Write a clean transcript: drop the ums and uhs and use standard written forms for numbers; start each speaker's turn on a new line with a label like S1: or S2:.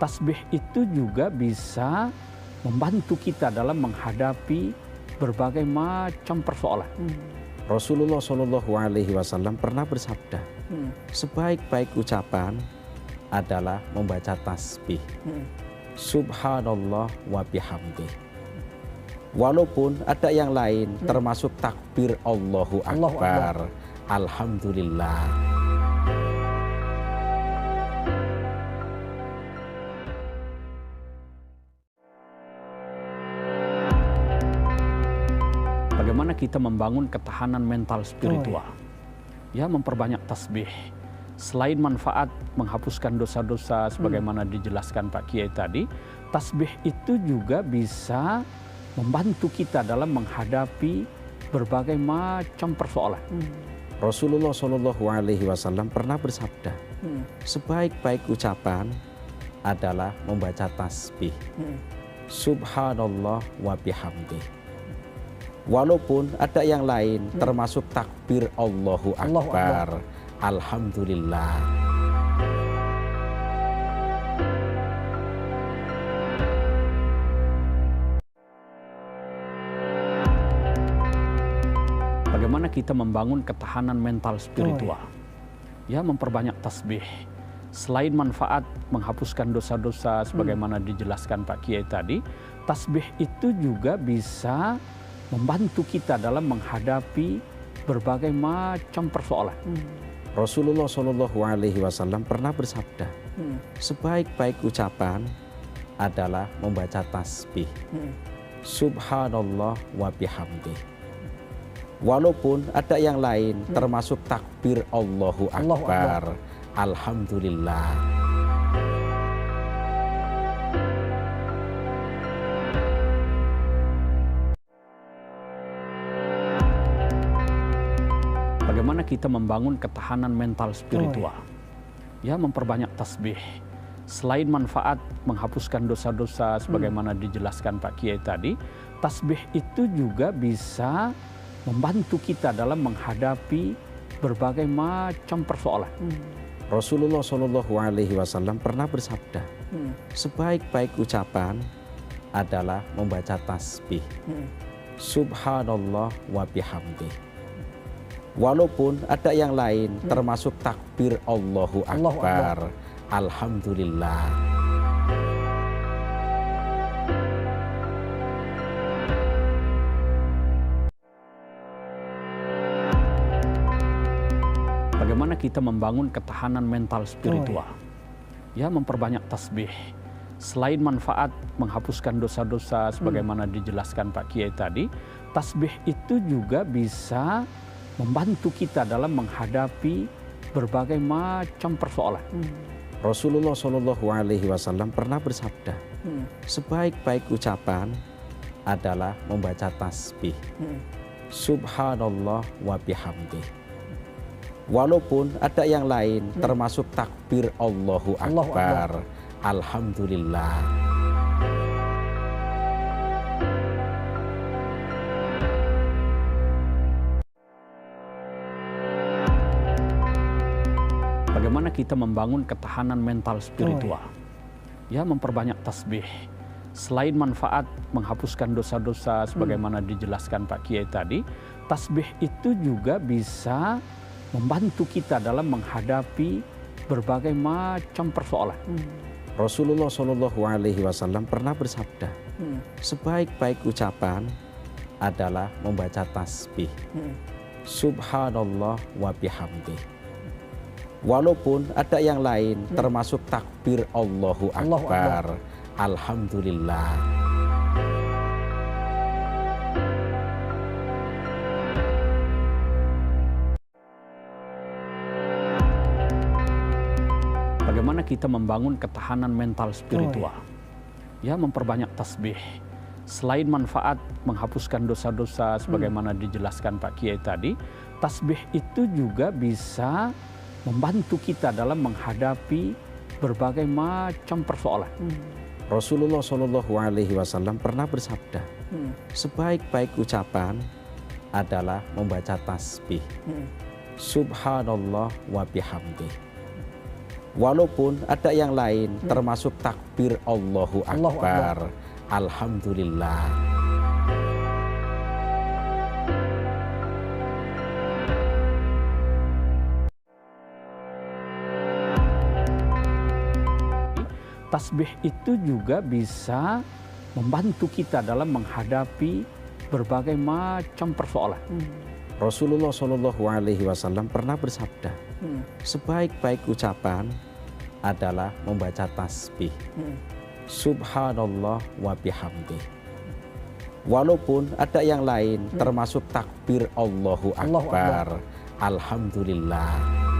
S1: tasbih itu juga bisa membantu kita dalam menghadapi berbagai macam persoalan.
S2: Rasulullah Shallallahu Alaihi Wasallam pernah bersabda, sebaik-baik ucapan adalah membaca tasbih. Subhanallah wa bihamdih. Walaupun ada yang lain, termasuk takbir Allahu Akbar, Alhamdulillah.
S1: Bagaimana kita membangun ketahanan mental spiritual? Ya, memperbanyak tasbih. Selain manfaat menghapuskan dosa-dosa sebagaimana dijelaskan Pak Kiai tadi, tasbih itu juga bisa membantu kita dalam menghadapi berbagai macam persoalan.
S2: Rasulullah Shallallahu Alaihi Wasallam pernah bersabda, sebaik-baik ucapan adalah membaca tasbih. Subhanallah wa bihamdih. Walaupun ada yang lain, termasuk takbir Allahu Akbar, Alhamdulillah.
S1: Bagaimana kita membangun ketahanan mental spiritual? Ya, memperbanyak tasbih. Selain manfaat menghapuskan dosa-dosa sebagaimana dijelaskan Pak Kiai tadi, tasbih itu juga bisa membantu kita dalam menghadapi berbagai macam persoalan.
S2: Rasulullah Shallallahu Alaihi Wasallam pernah bersabda, sebaik-baik ucapan adalah membaca tasbih. Subhanallah wa bihamdih. Walaupun ada yang lain, termasuk takbir Allahu Akbar, Alhamdulillah.
S1: Bagaimana kita membangun ketahanan mental spiritual? Ya, memperbanyak tasbih. Selain manfaat menghapuskan dosa-dosa sebagaimana dijelaskan Pak Kiai tadi, tasbih itu juga bisa membantu kita dalam menghadapi berbagai macam persoalan.
S2: Rasulullah Shallallahu Alaihi Wasallam pernah bersabda, sebaik-baik ucapan adalah membaca tasbih. Subhanallah wa bihamdih. Walaupun ada yang lain, termasuk takbir Allahu Akbar, Alhamdulillah.
S1: Bagaimana kita membangun ketahanan mental spiritual? Ya, memperbanyak tasbih. Selain manfaat menghapuskan dosa-dosa sebagaimana dijelaskan Pak Kiai tadi, tasbih itu juga bisa membantu kita dalam menghadapi berbagai macam persoalan.
S2: Rasulullah Shallallahu Alaihi Wasallam pernah bersabda, sebaik-baik ucapan adalah membaca tasbih. Subhanallah wa bihamdih. Walaupun ada yang lain, termasuk takbir Allahu Akbar, Alhamdulillah.
S1: Bagaimana kita membangun ketahanan mental spiritual? Ya, memperbanyak tasbih. Selain manfaat menghapuskan dosa-dosa sebagaimana dijelaskan Pak Kiai tadi, tasbih itu juga bisa membantu kita dalam menghadapi berbagai macam persoalan.
S2: Rasulullah Shallallahu Alaihi Wasallam pernah bersabda, sebaik-baik ucapan adalah membaca tasbih. Subhanallah wa bihamdih. Walaupun ada yang lain, termasuk takbir Allahu Akbar, Alhamdulillah.
S1: Bagaimana kita membangun ketahanan mental spiritual? Ya, memperbanyak tasbih. Selain manfaat menghapuskan dosa-dosa sebagaimana dijelaskan Pak Kiai tadi, tasbih itu juga bisa membantu kita dalam menghadapi berbagai macam persoalan.
S2: Rasulullah Shallallahu Alaihi Wasallam pernah bersabda, sebaik-baik ucapan adalah membaca tasbih. Subhanallah wa bihamdih. Walaupun ada yang lain, termasuk takbir Allahu
S3: Allahu
S2: Akbar, Alhamdulillah.
S1: Tasbih itu juga bisa membantu kita dalam menghadapi berbagai macam persoalan.
S2: Rasulullah Shallallahu Alaihi Wasallam pernah bersabda, sebaik-baik ucapan adalah membaca tasbih. Subhanallah wa bihamdih. Walaupun ada yang lain, termasuk takbir Allahu Akbar, Alhamdulillah.